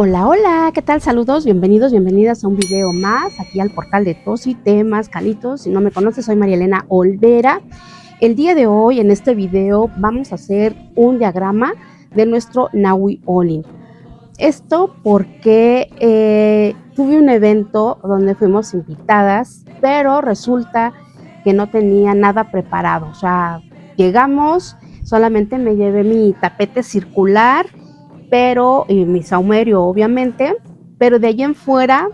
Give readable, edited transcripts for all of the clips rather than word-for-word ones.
Hola, hola, ¿qué tal? Saludos, bienvenidos, bienvenidas a un video más aquí al portal de Tosi Temas Calitos. Si no me conoces, soy María Elena Olvera. El día de hoy en este video vamos a hacer un diagrama de nuestro Nahui Olin. Esto porque tuve un evento donde fuimos invitadas, pero resulta que no tenía nada preparado. O sea, llegamos, solamente me llevé mi tapete circular, pero mi saumerio obviamente, pero de allí en fuera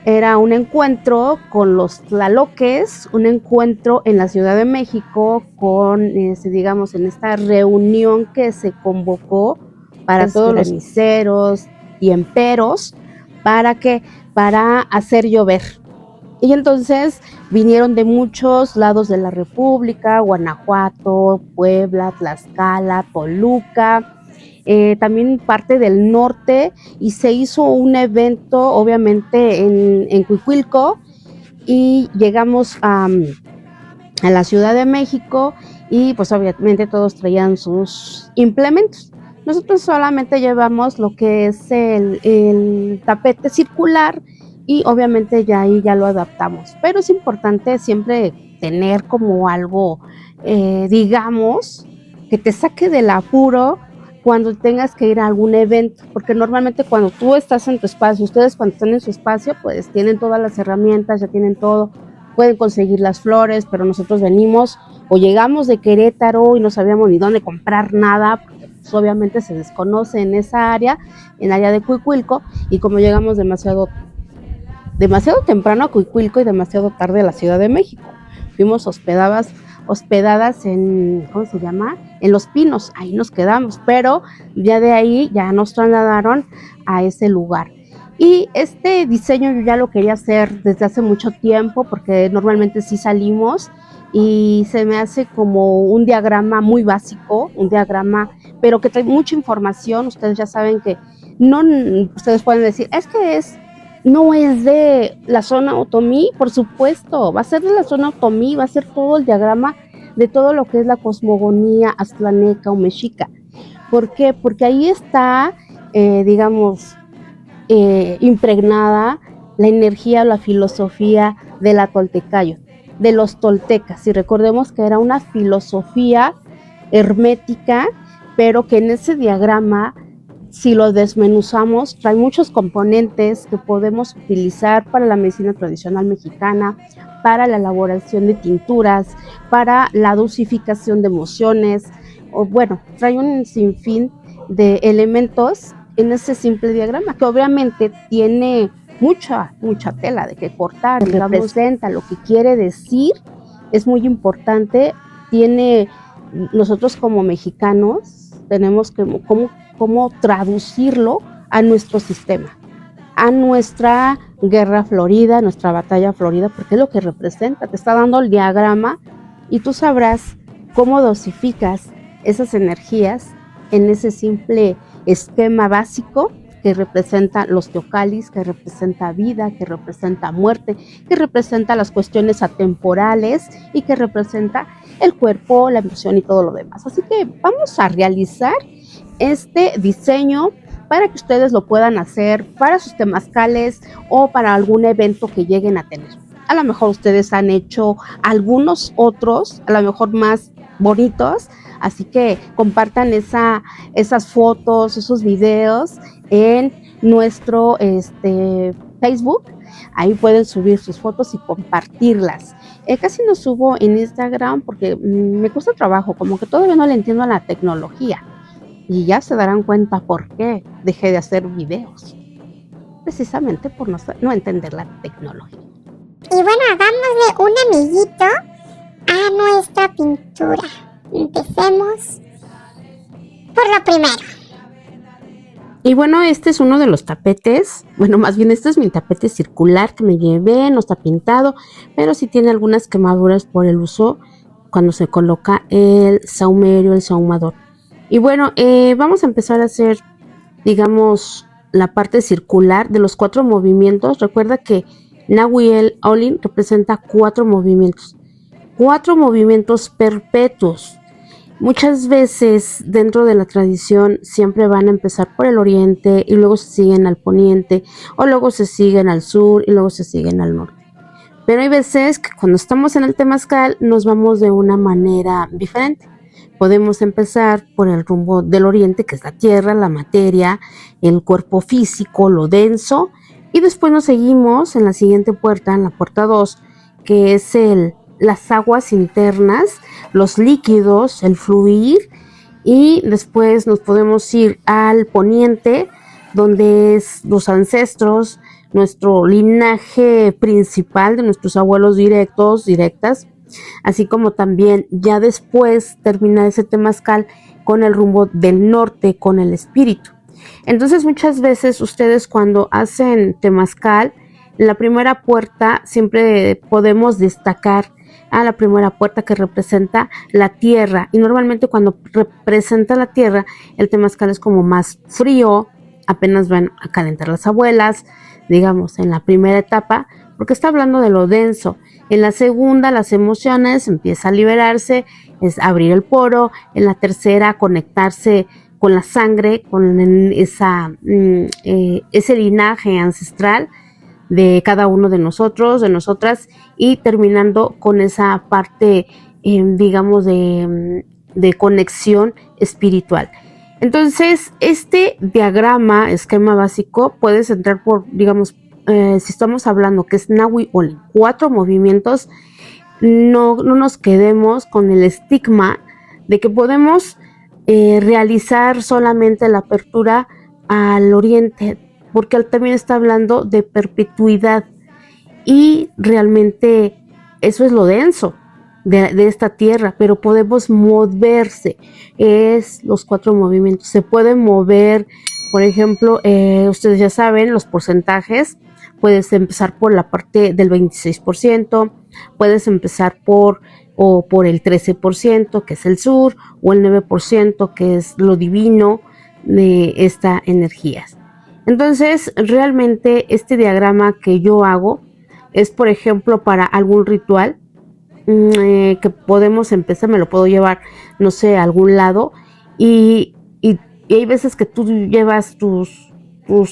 era un encuentro con los tlaloques, un encuentro en la Ciudad de México con, digamos, en esta reunión que se convocó para todos los miseros y emperos, para hacer llover. Y entonces vinieron de muchos lados de la República, Guanajuato, Puebla, Tlaxcala, Toluca, también parte del norte, y se hizo un evento obviamente en Cuicuilco, y llegamos a la Ciudad de México y pues obviamente todos traían sus implementos. Nosotros solamente llevamos lo que es el tapete circular y obviamente ya ahí ya lo adaptamos, pero es importante siempre tener como algo, digamos, que te saque del apuro cuando tengas que ir a algún evento, porque normalmente cuando tú estás en tu espacio, ustedes cuando están en su espacio, pues tienen todas las herramientas, ya tienen todo, pueden conseguir las flores, pero nosotros venimos o llegamos de Querétaro y no sabíamos ni dónde comprar nada, porque pues, obviamente se desconoce en esa área, en área de Cuicuilco, y como llegamos demasiado temprano a Cuicuilco y demasiado tarde a la Ciudad de México, fuimos hospedadas en, ¿cómo se llama? En Los Pinos, ahí nos quedamos, pero ya de ahí ya nos trasladaron a ese lugar. Y este diseño yo ya lo quería hacer desde hace mucho tiempo, porque normalmente sí salimos y se me hace como un diagrama muy básico, un diagrama, pero que trae mucha información. Ustedes ya saben que no, ustedes pueden decir, no es de la zona otomí, por supuesto, va a ser de la zona otomí, va a ser todo el diagrama de todo lo que es la cosmogonía aztlaneca o mexica. ¿Por qué? Porque ahí está, digamos, impregnada la energía o la filosofía de la Toltecayo, de los toltecas. Y recordemos que era una filosofía hermética, pero que en ese diagrama, si lo desmenuzamos, trae muchos componentes que podemos utilizar para la medicina tradicional mexicana, para la elaboración de tinturas, para la dosificación de emociones, o bueno, trae un sinfín de elementos en ese simple diagrama, que obviamente tiene mucha tela de que cortar, que representa lo que quiere decir, es muy importante. Nosotros como mexicanos tenemos que cómo traducirlo a nuestro sistema, a nuestra guerra florida, a nuestra batalla florida, porque es lo que representa. Te está dando el diagrama y tú sabrás cómo dosificas esas energías en ese simple esquema básico que representa los teocalis, que representa vida, que representa muerte, que representa las cuestiones atemporales y que representa el cuerpo, la emoción y todo lo demás. Así que vamos a realizar este diseño para que ustedes lo puedan hacer para sus temazcales o para algún evento que lleguen a tener. A lo mejor ustedes han hecho algunos otros, a lo mejor más bonitos, así que compartan esas fotos, esos videos en nuestro Facebook. Ahí pueden subir sus fotos y compartirlas. Casi no subo en Instagram porque me cuesta trabajo, como que todavía no le entiendo a la tecnología. Y ya se darán cuenta por qué dejé de hacer videos. Precisamente por no entender la tecnología. Y bueno, hagámosle un amiguito a nuestra pintura. Empecemos por lo primero. Y bueno, este es uno de los tapetes. Bueno, más bien este es mi tapete circular que me llevé, no está pintado, pero sí tiene algunas quemaduras por el uso cuando se coloca el saumerio, el saumador. Y bueno, vamos a empezar a hacer, digamos, la parte circular de los 4 movimientos. Recuerda que Nahui Olin representa 4 movimientos perpetuos. Muchas veces dentro de la tradición siempre van a empezar por el oriente y luego se siguen al poniente o luego se siguen al sur y luego se siguen al norte. Pero hay veces que cuando estamos en el temazcal nos vamos de una manera diferente. Podemos empezar por el rumbo del oriente, que es la tierra, la materia, el cuerpo físico, lo denso, y después nos seguimos en la siguiente puerta, en la puerta 2, que es las aguas internas, los líquidos, el fluir, y después nos podemos ir al poniente, donde es los ancestros, nuestro linaje principal de nuestros abuelos directas, así como también ya después termina ese temazcal con el rumbo del norte, con el espíritu. Entonces muchas veces ustedes cuando hacen temazcal, en la primera puerta siempre podemos destacar a la primera puerta que representa la tierra, y normalmente cuando representa la tierra el temazcal es como más frío, apenas van a calentar las abuelas, digamos en la primera etapa, porque está hablando de lo denso. En la segunda, las emociones empieza a liberarse, es abrir el poro. En la tercera, conectarse con la sangre, con ese linaje ancestral de cada uno de nosotros, de nosotras, y terminando con esa parte, digamos, de conexión espiritual. Entonces, este diagrama, esquema básico, puedes entrar por, digamos, si estamos hablando que es Nahui Olin, 4 movimientos, no nos quedemos con el estigma de que podemos realizar solamente la apertura al oriente, porque él también está hablando de perpetuidad, y realmente eso es lo denso de esta tierra, pero podemos moverse, es los 4 movimientos, se pueden mover, por ejemplo, ustedes ya saben los porcentajes. Puedes empezar por la parte del 26%, puedes empezar por el 13%, que es el sur, o el 9%, que es lo divino de esta energía. Entonces, realmente este diagrama que yo hago es, por ejemplo, para algún ritual que podemos empezar, me lo puedo llevar, no sé, a algún lado, y hay veces que tú llevas tus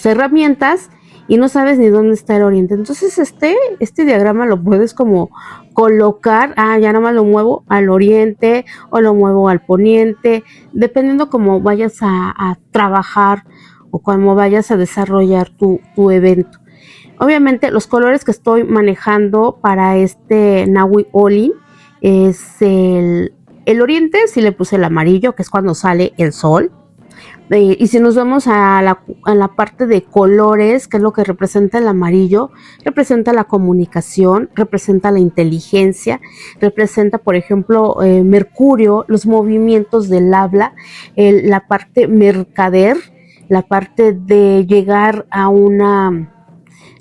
herramientas y no sabes ni dónde está el oriente. Entonces este diagrama lo puedes como colocar, ya nada más lo muevo al oriente o lo muevo al poniente, dependiendo cómo vayas a trabajar o cómo vayas a desarrollar tu evento. Obviamente los colores que estoy manejando para este Nahui Olin es el oriente, sí le puse el amarillo, que es cuando sale el sol. Y si nos vamos a la parte de colores, que es lo que representa el amarillo, representa la comunicación, representa la inteligencia, representa, por ejemplo, Mercurio, los movimientos del habla, la parte mercader, la parte de llegar a una,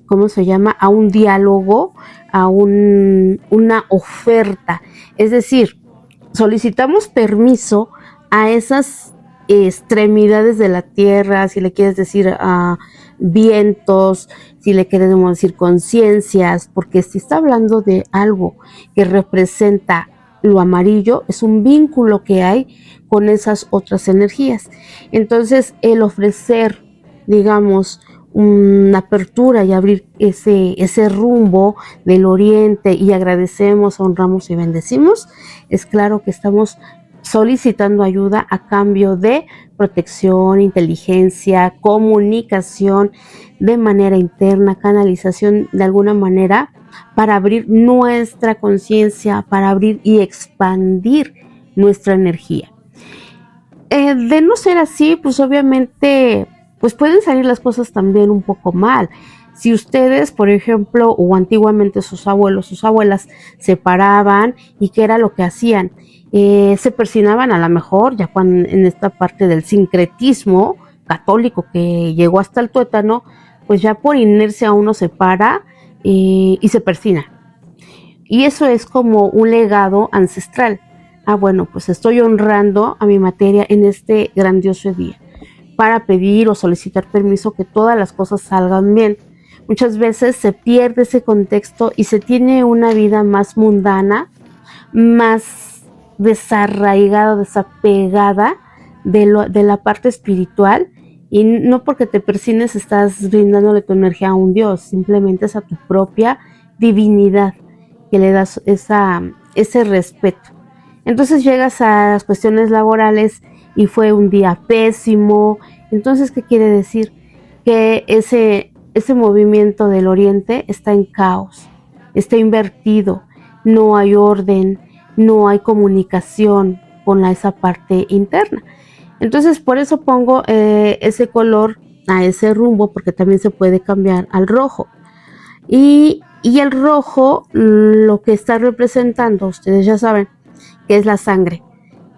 ¿cómo se llama? A un diálogo, a una oferta. Es decir, solicitamos permiso a esas extremidades de la tierra, si le quieres decir vientos, si le queremos decir conciencias, porque si está hablando de algo que representa lo amarillo, es un vínculo que hay con esas otras energías. Entonces, el ofrecer, digamos, una apertura y abrir ese rumbo del oriente, y agradecemos, honramos y bendecimos, es claro que estamos solicitando ayuda a cambio de protección, inteligencia, comunicación de manera interna, canalización de alguna manera, para abrir nuestra conciencia, para abrir y expandir nuestra energía. De no ser así, pues obviamente pues pueden salir las cosas también un poco mal. Si ustedes, por ejemplo, o antiguamente sus abuelos, sus abuelas se paraban, y qué era lo que hacían, se persinaban a lo mejor, ya cuando en esta parte del sincretismo católico que llegó hasta el tuétano, pues ya por inercia uno se para y se persina. Y eso es como un legado ancestral. Bueno, pues estoy honrando a mi materia en este grandioso día, para pedir o solicitar permiso que todas las cosas salgan bien. Muchas veces se pierde ese contexto y se tiene una vida más mundana, más desarraigada, desapegada de la parte espiritual, y no porque te persines estás brindándole tu energía a un Dios, simplemente es a tu propia divinidad que le das ese respeto. Entonces llegas a las cuestiones laborales y fue un día pésimo. Entonces, ¿qué quiere decir? Que ese movimiento del oriente está en caos, está invertido, no hay orden, no hay comunicación con esa parte interna. Entonces, por eso pongo ese color a ese rumbo, porque también se puede cambiar al rojo. Y el rojo, lo que está representando, ustedes ya saben, que es la sangre.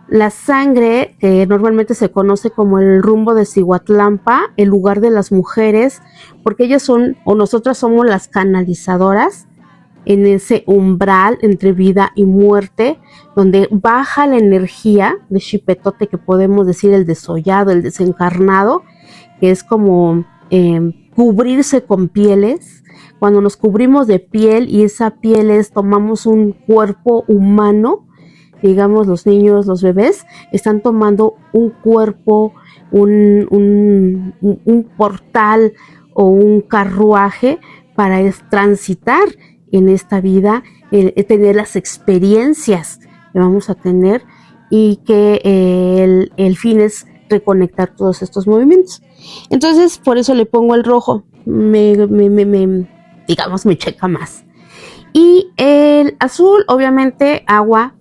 La sangre, que normalmente se conoce como el rumbo de Cihuatlampa, el lugar de las mujeres, porque ellas son, o nosotras somos las canalizadoras en ese umbral entre vida y muerte, donde baja la energía de Xipetote, que podemos decir el desollado, el desencarnado, que es como cubrirse con pieles. Cuando nos cubrimos de piel y esa piel tomamos un cuerpo humano, digamos los niños, los bebés, están tomando un cuerpo, un portal o un carruaje para transitar en esta vida, tener las experiencias que vamos a tener, y que el fin es reconectar todos estos movimientos. Entonces, por eso le pongo el rojo, digamos, me checa más. Y el azul, obviamente, agua,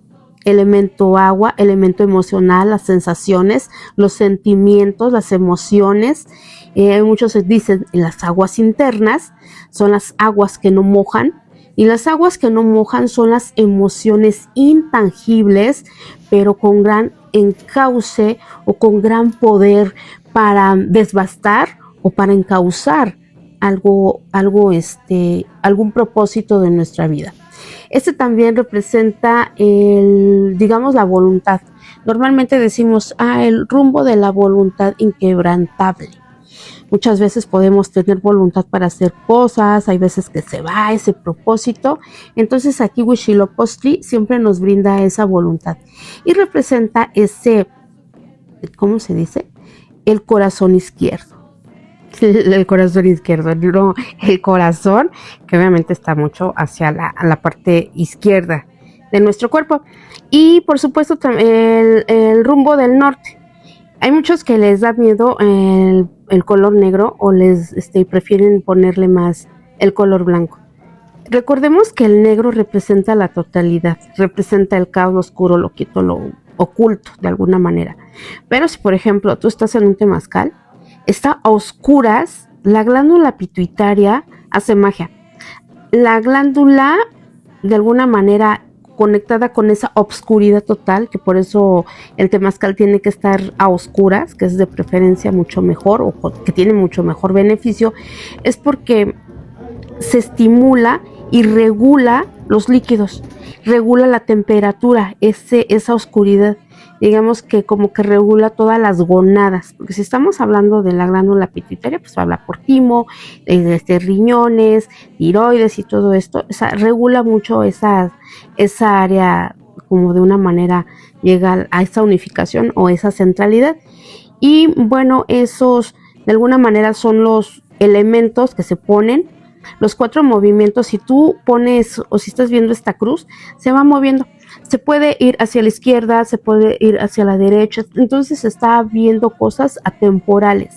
elemento emocional, las sensaciones, los sentimientos, las emociones. Muchos dicen las aguas internas son las aguas que no mojan, y las aguas que no mojan son las emociones intangibles, pero con gran encauce o con gran poder para desbastar o para encauzar algún propósito de nuestra vida. Este también representa digamos, la voluntad. Normalmente decimos, el rumbo de la voluntad inquebrantable. Muchas veces podemos tener voluntad para hacer cosas, hay veces que se va ese propósito. Entonces aquí Huitzilopochtli siempre nos brinda esa voluntad y representa ¿cómo se dice? El corazón izquierdo. El corazón izquierdo, no, el corazón, que obviamente está mucho hacia la parte izquierda de nuestro cuerpo. Y por supuesto el rumbo del norte. Hay muchos que les da miedo el color negro, o les prefieren ponerle más el color blanco. Recordemos que el negro representa la totalidad, representa el caos, lo oscuro, lo quieto, lo oculto de alguna manera. Pero si, por ejemplo, tú estás en un temazcal, está a oscuras, la glándula pituitaria hace magia. La glándula, de alguna manera, conectada con esa obscuridad total, que por eso el temazcal tiene que estar a oscuras, que es de preferencia mucho mejor, o que tiene mucho mejor beneficio, es porque se estimula y regula los líquidos, regula la temperatura, esa oscuridad, digamos que como que regula todas las gonadas, porque si estamos hablando de la glándula pituitaria, pues habla por timo, riñones, tiroides y todo esto, regula mucho esa área, como de una manera llega a esa unificación o esa centralidad. Y bueno, esos de alguna manera son los elementos que se ponen. Los 4 movimientos, si tú pones, o si estás viendo esta cruz, se va moviendo. Se puede ir hacia la izquierda, se puede ir hacia la derecha. Entonces se está viendo cosas atemporales.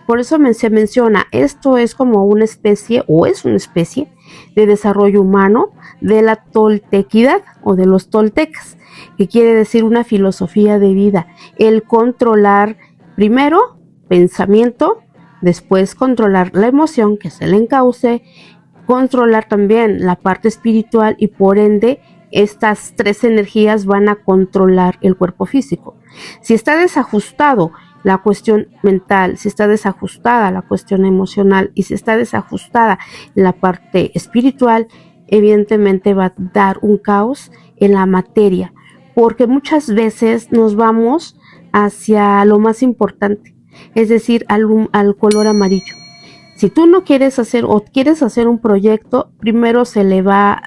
Por eso se menciona, esto es como una especie, o es una especie de desarrollo humano de la toltequidad o de los toltecas, que quiere decir una filosofía de vida, el controlar primero pensamiento, después controlar la emoción, que es el encauce, controlar también la parte espiritual, y por ende estas 3 energías van a controlar el cuerpo físico. Si está desajustado la cuestión mental, si está desajustada la cuestión emocional, y si está desajustada la parte espiritual, evidentemente va a dar un caos en la materia, porque muchas veces nos vamos hacia lo más importante, es decir, al color amarillo. Si tú no quieres hacer o quieres hacer un proyecto, primero se va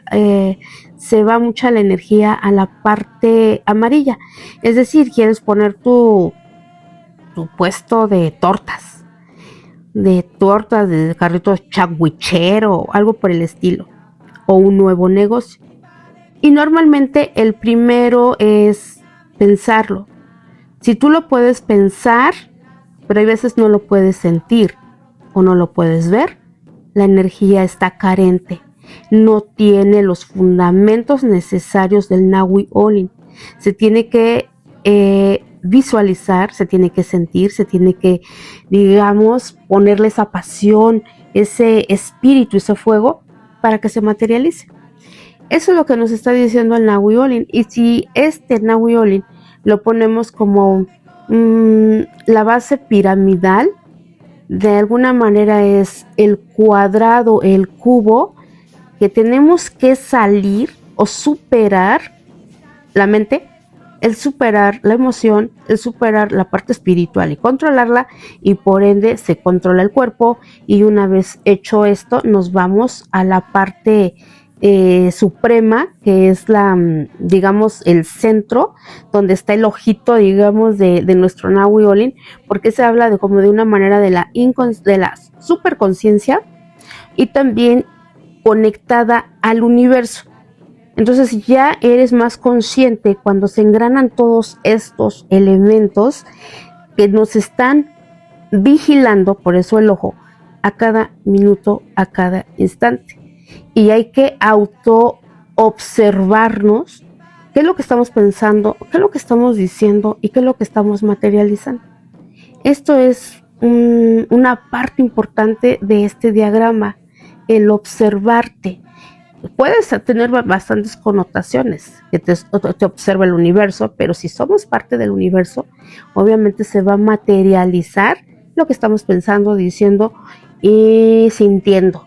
mucha la energía a la parte amarilla. Es decir, quieres poner tu puesto de tortas, de carrito sandwichero, algo por el estilo, o un nuevo negocio. Y normalmente el primero es pensarlo. Si tú lo puedes pensar, pero hay veces no lo puedes sentir o no lo puedes ver, la energía está carente, no tiene los fundamentos necesarios del Nahui Olin. Se tiene que visualizar, se tiene que sentir, se tiene que, digamos, ponerle esa pasión, ese espíritu, ese fuego para que se materialice. Eso es lo que nos está diciendo el Nahui Olin. Y si este Nahui Olin lo ponemos como la base piramidal, de alguna manera es el cuadrado, el cubo, que tenemos que salir o superar la mente, el superar la emoción, el superar la parte espiritual y controlarla, y por ende se controla el cuerpo, y una vez hecho esto nos vamos a la parte suprema, que es la, digamos, el centro, donde está el ojito, digamos, de nuestro Nahui Olin, porque se habla de como de una manera de la superconsciencia y también conectada al universo. Entonces ya eres más consciente cuando se engranan todos estos elementos que nos están vigilando, por eso el ojo, a cada minuto, a cada instante. Y hay que auto observarnos qué es lo que estamos pensando, qué es lo que estamos diciendo y qué es lo que estamos materializando. Esto es una parte importante de este diagrama, el observarte. Puedes tener bastantes connotaciones, que te observa el universo, pero si somos parte del universo, obviamente se va a materializar lo que estamos pensando, diciendo y sintiendo.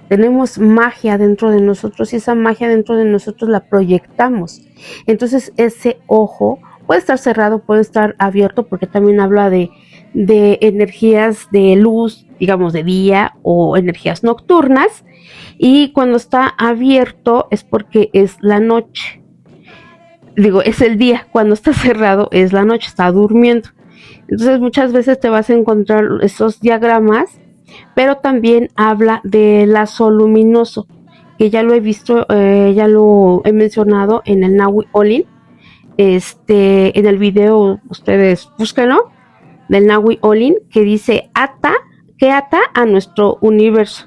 Tenemos magia dentro de nosotros y esa magia dentro de nosotros la proyectamos. Entonces ese ojo puede estar cerrado, puede estar abierto, porque también habla de energías de luz, digamos de día, o energías nocturnas. Y cuando está abierto es porque es la noche. Digo, es el día. Cuando está cerrado es la noche, está durmiendo. Entonces muchas veces te vas a encontrar esos diagramas, pero también habla de lazo luminoso, que ya lo he visto, ya lo he mencionado en el Nahui Olin. En el video ustedes búsquenlo, del Nahui Olin, que dice ata a nuestro universo.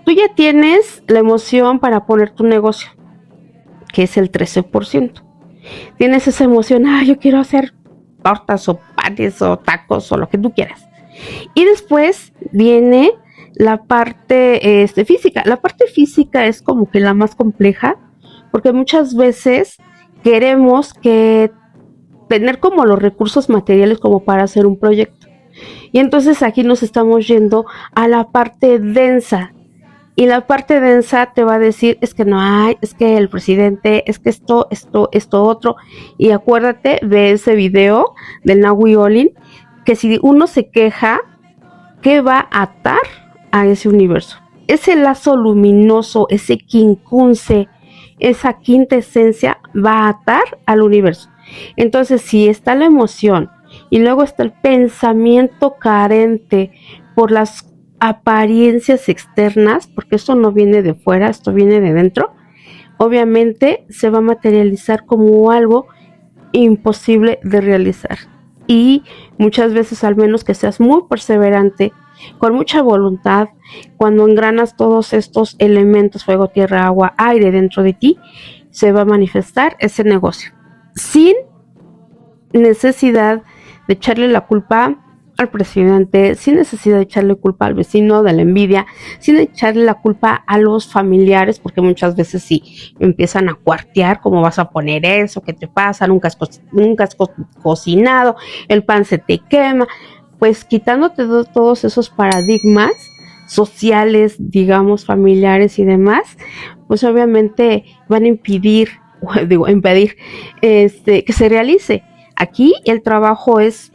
Tú ya tienes la emoción para poner tu negocio, que es el 13%. Tienes esa emoción, yo quiero hacer tortas o panes o tacos o lo que tú quieras. Y después viene la parte física. La parte física es como que la más compleja, porque muchas veces queremos tener como los recursos materiales como para hacer un proyecto. Y entonces aquí nos estamos yendo a la parte densa. Y la parte densa te va a decir, es que no hay, es que el presidente, es que esto, otro. Y acuérdate de ese video del Nahui Olin, que si uno se queja, ¿qué va a atar a ese universo? Ese lazo luminoso, ese quincunce, esa quinta esencia va a atar al universo. Entonces, si está la emoción y luego está el pensamiento carente por las apariencias externas, porque esto no viene de fuera, esto viene de dentro, obviamente se va a materializar como algo imposible de realizar. Y muchas veces, al menos que seas muy perseverante, con mucha voluntad, cuando engranas todos estos elementos, fuego, tierra, agua, aire dentro de ti, se va a manifestar ese negocio sin necesidad de echarle la culpa al presidente, sin necesidad de echarle culpa al vecino, de la envidia, sin echarle la culpa a los familiares, porque muchas veces sí empiezan a cuartear, ¿cómo vas a poner eso? ¿Qué te pasa? Nunca has cocinado, el pan se te quema. Pues quitándote todos esos paradigmas sociales, digamos, familiares y demás, pues obviamente van a impedir que se realice. Aquí el trabajo es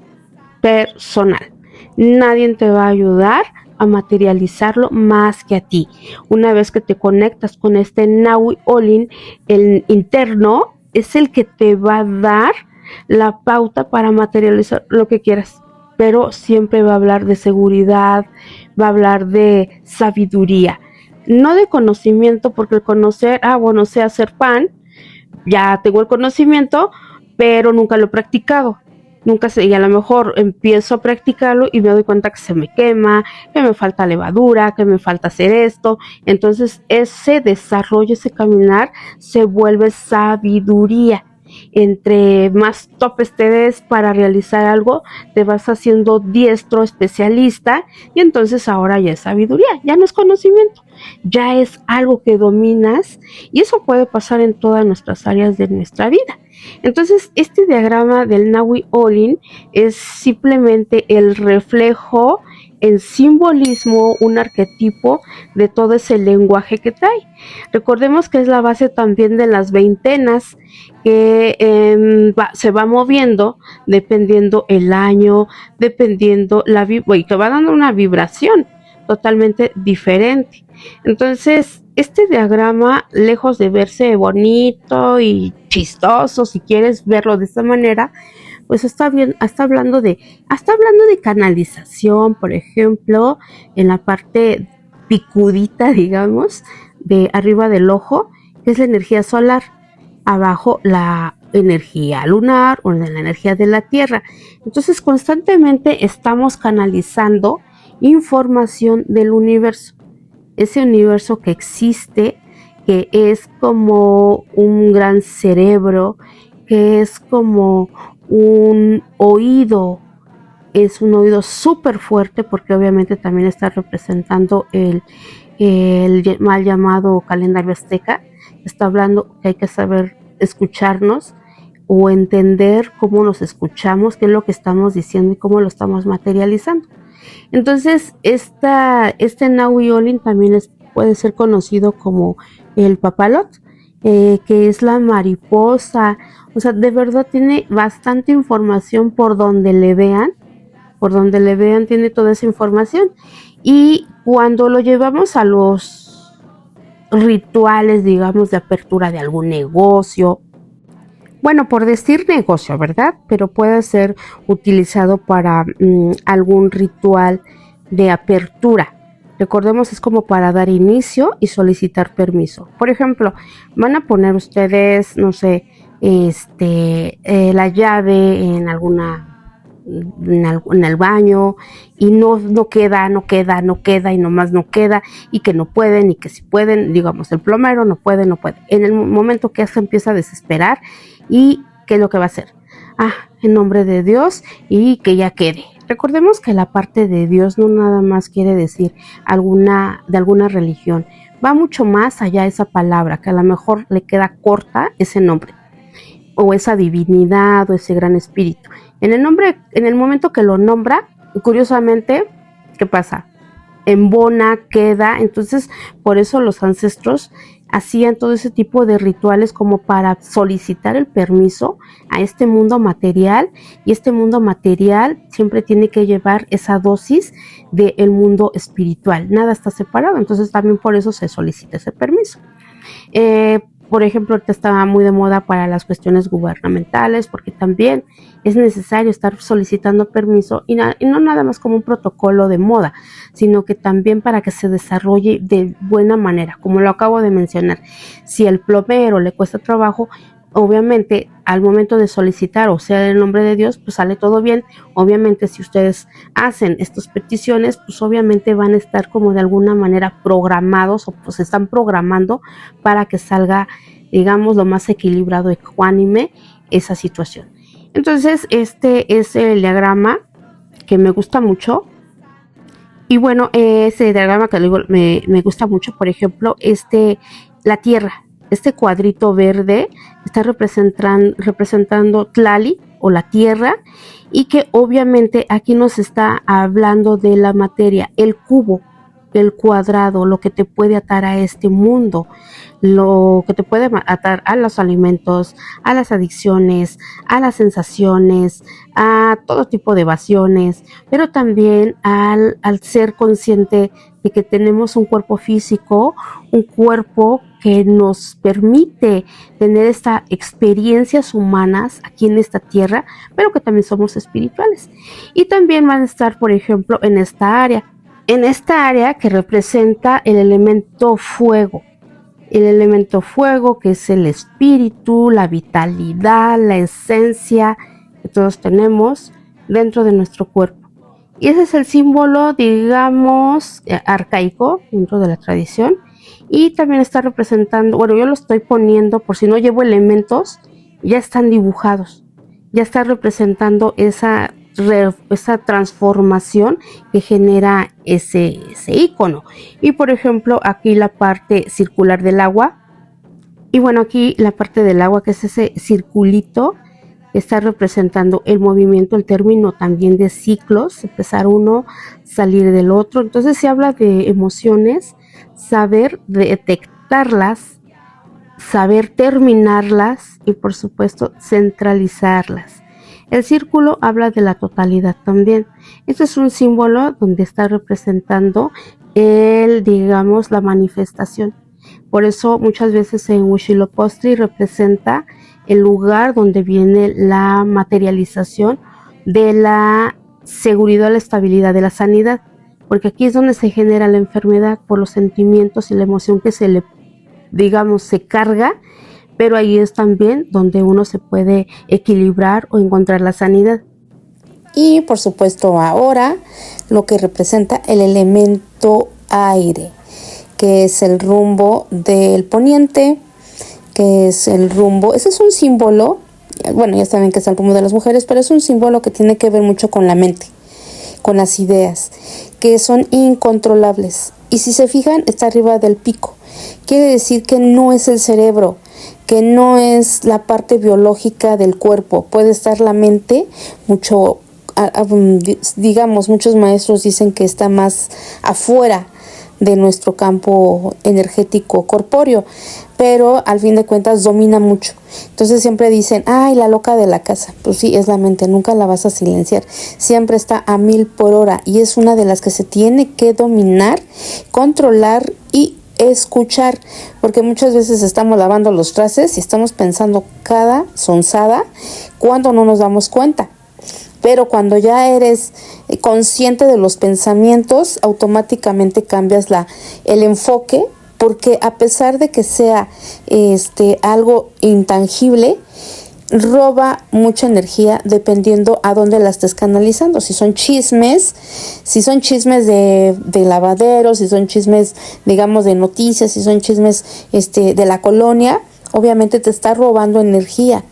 personal. Nadie te va a ayudar a materializarlo más que a ti. Una vez que te conectas con este Nahui Olin, el interno es el que te va a dar la pauta para materializar lo que quieras, pero siempre va a hablar de seguridad, va a hablar de sabiduría, no de conocimiento, porque el conocer, bueno, sé hacer pan, ya tengo el conocimiento, pero nunca lo he practicado. Nunca sé, y a lo mejor empiezo a practicarlo y me doy cuenta que se me quema, que me falta levadura, que me falta hacer esto. Entonces ese desarrollo, ese caminar se vuelve sabiduría. Entre más topes te des para realizar algo, te vas haciendo diestro, especialista, y entonces ahora ya es sabiduría, ya no es conocimiento, ya es algo que dominas, y eso puede pasar en todas nuestras áreas de nuestra vida. Entonces este diagrama del Nahui Olin es simplemente el reflejo en simbolismo, un arquetipo de todo ese lenguaje que trae. Recordemos que es la base también de las veintenas, que se va moviendo dependiendo el año, dependiendo la y que va dando una vibración totalmente diferente. Entonces este diagrama, lejos de verse bonito y chistoso, si quieres verlo de esta manera, pues está hablando de canalización, por ejemplo, en la parte picudita, digamos, de arriba del ojo, que es la energía solar, abajo la energía lunar o la energía de la tierra. Entonces constantemente estamos canalizando información del universo, ese universo que existe, que es como un gran cerebro, que es como un oído, es un oído súper fuerte, porque obviamente también está representando el mal llamado calendario azteca. Está hablando que hay que saber escucharnos o entender cómo nos escuchamos, qué es lo que estamos diciendo y cómo lo estamos materializando. Entonces este Nahui Olin también puede ser conocido como el papalot, que es la mariposa. O sea, de verdad tiene bastante información por donde le vean tiene toda esa información. Y cuando lo llevamos a los rituales, digamos, de apertura de algún negocio, bueno, por decir negocio, ¿verdad? Pero puede ser utilizado para algún ritual de apertura. Recordemos, es como para dar inicio y solicitar permiso. Por ejemplo, van a poner ustedes, no sé, la llave en el baño, y no queda y nomás no queda, y que no pueden, y que si pueden, digamos, el plomero no puede. En el momento que se empieza a desesperar, ¿y qué es lo que va a hacer? En nombre de Dios, y que ya quede. Recordemos que la parte de Dios no nada más quiere decir de alguna religión, va mucho más allá esa palabra, que a lo mejor le queda corta ese nombre, o esa divinidad, o ese gran espíritu. En el momento que lo nombra, curiosamente, ¿qué pasa? Embona, queda. Entonces, por eso los ancestros hacían todo ese tipo de rituales, como para solicitar el permiso a este mundo material, y este mundo material siempre tiene que llevar esa dosis del mundo espiritual, nada está separado. Entonces también por eso se solicita ese permiso. Por ejemplo, ahorita está muy de moda para las cuestiones gubernamentales, porque también es necesario estar solicitando permiso, y no nada más como un protocolo de moda, sino que también para que se desarrolle de buena manera, como lo acabo de mencionar. Si el plomero le cuesta trabajo, obviamente al momento de solicitar, o sea, en nombre de Dios, pues sale todo bien. Obviamente si ustedes hacen estas peticiones, pues obviamente van a estar como de alguna manera programados, o pues están programando para que salga, digamos, lo más equilibrado, ecuánime esa situación. Entonces este es el diagrama que me gusta mucho. Y bueno, ese diagrama que digo, me gusta mucho. Por ejemplo, la tierra, este cuadrito verde está representando Tlali, o la tierra, y que obviamente aquí nos está hablando de la materia, el cubo. el cuadrado, lo que te puede atar a este mundo, lo que te puede atar a los alimentos, a las adicciones, a las sensaciones, a todo tipo de evasiones, pero también al ser consciente de que tenemos un cuerpo físico, un cuerpo que nos permite tener estas experiencias humanas aquí en esta tierra, pero que también somos espirituales. Y también van a estar, por ejemplo, en esta área que representa el elemento fuego. El elemento fuego, que es el espíritu, la vitalidad, la esencia que todos tenemos dentro de nuestro cuerpo. Y ese es el símbolo, digamos, arcaico dentro de la tradición. Y también está representando, bueno, yo lo estoy poniendo por si no llevo elementos, ya están dibujados, ya está representando esa transformación que genera ese icono. Y por ejemplo, aquí la parte circular del agua, y bueno, aquí la parte del agua, que es ese circulito, está representando el movimiento, el término también de ciclos, empezar uno, salir del otro. Entonces se habla de emociones, saber detectarlas, saber terminarlas y por supuesto centralizarlas. El círculo habla de la totalidad también. Este es un símbolo donde está representando digamos, la manifestación. Por eso muchas veces en Huitzilopochtli representa el lugar donde viene la materialización de la seguridad, la estabilidad, de la sanidad, porque aquí es donde se genera la enfermedad por los sentimientos y la emoción que se carga, pero ahí es también donde uno se puede equilibrar o encontrar la sanidad. Y por supuesto ahora lo que representa el elemento aire, que es el rumbo del poniente, que es el rumbo, ese es un símbolo, bueno, ya saben que es el rumbo de las mujeres, pero es un símbolo que tiene que ver mucho con la mente, con las ideas, que son incontrolables. Y si se fijan, está arriba del pico. Quiere decir que no es el cerebro, que no es la parte biológica del cuerpo. Puede estar la mente mucho, digamos, muchos maestros dicen que está más afuera de nuestro campo energético corpóreo, pero al fin de cuentas domina mucho. Entonces siempre dicen, ay, la loca de la casa. Pues sí, es la mente, nunca la vas a silenciar. Siempre está a 1000 por hora y es una de las que se tiene que dominar, controlar y escuchar, porque muchas veces estamos lavando los trastes y estamos pensando cada sonzada cuando no nos damos cuenta. Pero cuando ya eres consciente de los pensamientos, automáticamente cambias el enfoque, porque a pesar de que sea algo intangible, roba mucha energía dependiendo a dónde la estés canalizando. Si son chismes de lavaderos, si son chismes, digamos, de noticias, si son chismes de la colonia, obviamente te está robando energía,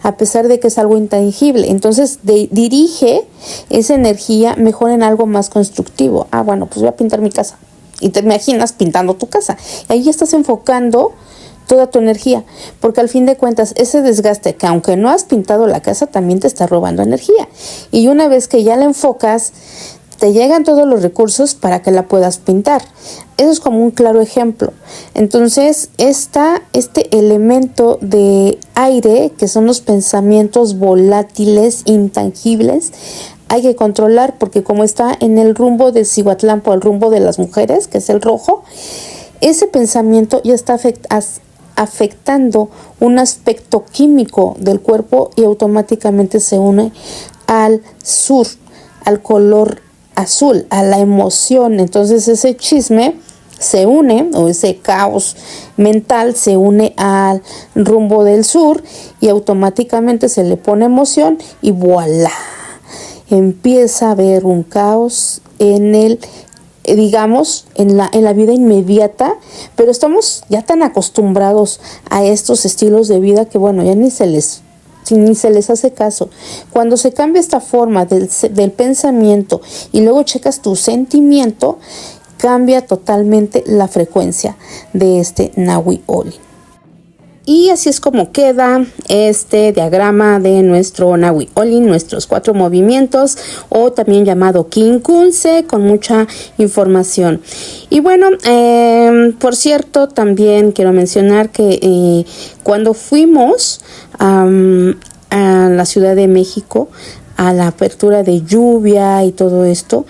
a pesar de que es algo intangible. Entonces dirige esa energía mejor en algo más constructivo. Bueno, pues voy a pintar mi casa. Y te imaginas pintando tu casa. Y ahí estás enfocando toda tu energía, porque al fin de cuentas ese desgaste, que aunque no has pintado la casa, también te está robando energía. Y una vez que ya la enfocas, te llegan todos los recursos para que la puedas pintar. Eso es como un claro ejemplo. Entonces, este elemento de aire, que son los pensamientos volátiles, intangibles, hay que controlar, porque como está en el rumbo de Cihuatlampo, el rumbo de las mujeres, que es el rojo, ese pensamiento ya está afectando un aspecto químico del cuerpo y automáticamente se une al sur, al color azul, a la emoción. Entonces ese chisme se une, o ese caos mental se une al rumbo del sur y automáticamente se le pone emoción y ¡voilá! Empieza a haber un caos en la vida inmediata, pero estamos ya tan acostumbrados a estos estilos de vida que bueno, ya ni se les hace caso. Cuando se cambia esta forma del pensamiento y luego checas tu sentimiento, cambia totalmente la frecuencia de este Nahui Oli. Y así es como queda este diagrama de nuestro Nahui Olin, nuestros 4 movimientos, o también llamado Quincunce, con mucha información. Y bueno, por cierto, también quiero mencionar que cuando fuimos a la Ciudad de México, a la apertura de lluvia y todo esto,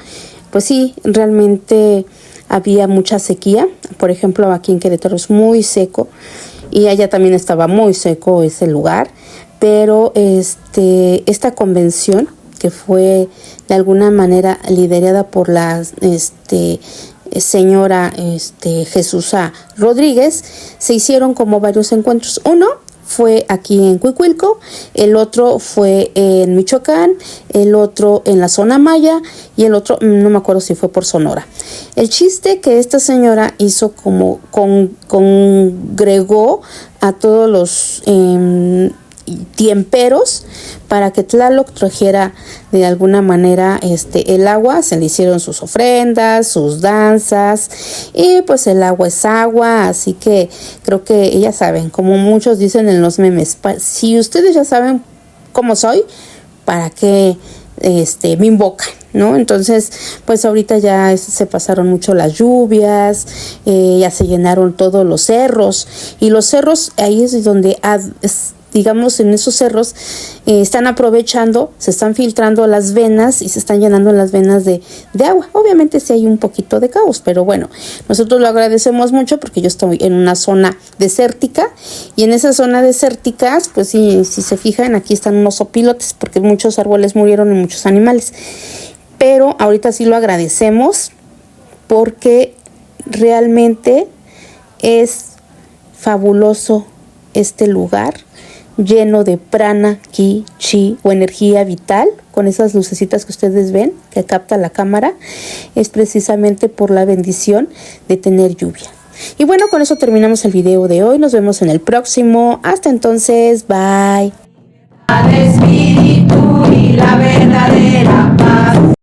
pues sí, realmente había mucha sequía. Por ejemplo, aquí en Querétaro es muy seco, y allá también estaba muy seco ese lugar, pero esta convención, que fue de alguna manera liderada por la señora Jesusa Rodríguez, se hicieron como varios encuentros. Uno fue aquí en Cuicuilco, el otro fue en Michoacán, el otro en la zona Maya y el otro no me acuerdo si fue por Sonora. El chiste que esta señora hizo como congregó a todos los tiemperos para que Tlaloc trajera de alguna manera el agua. Se le hicieron sus ofrendas, sus danzas, y pues el agua es agua, así que creo que ya saben, como muchos dicen en los memes, si ustedes ya saben cómo soy, ¿para qué me invocan? ¿No? Entonces, pues ahorita ya se pasaron mucho las lluvias, ya se llenaron todos los cerros, y los cerros, ahí es donde digamos, en esos cerros están aprovechando, se están filtrando las venas y se están llenando las venas de agua. Obviamente sí hay un poquito de caos, pero bueno, nosotros lo agradecemos mucho porque yo estoy en una zona desértica, y en esa zona desértica, pues sí, si se fijan, aquí están unos opilotes porque muchos árboles murieron y muchos animales. Pero ahorita sí lo agradecemos porque realmente es fabuloso este lugar, lleno de prana, ki, chi o energía vital, con esas lucecitas que ustedes ven que capta la cámara. Es precisamente por la bendición de tener lluvia. Y bueno, con eso terminamos el video de hoy. Nos vemos en el próximo. Hasta entonces, bye. Al espíritu y la verdadera paz.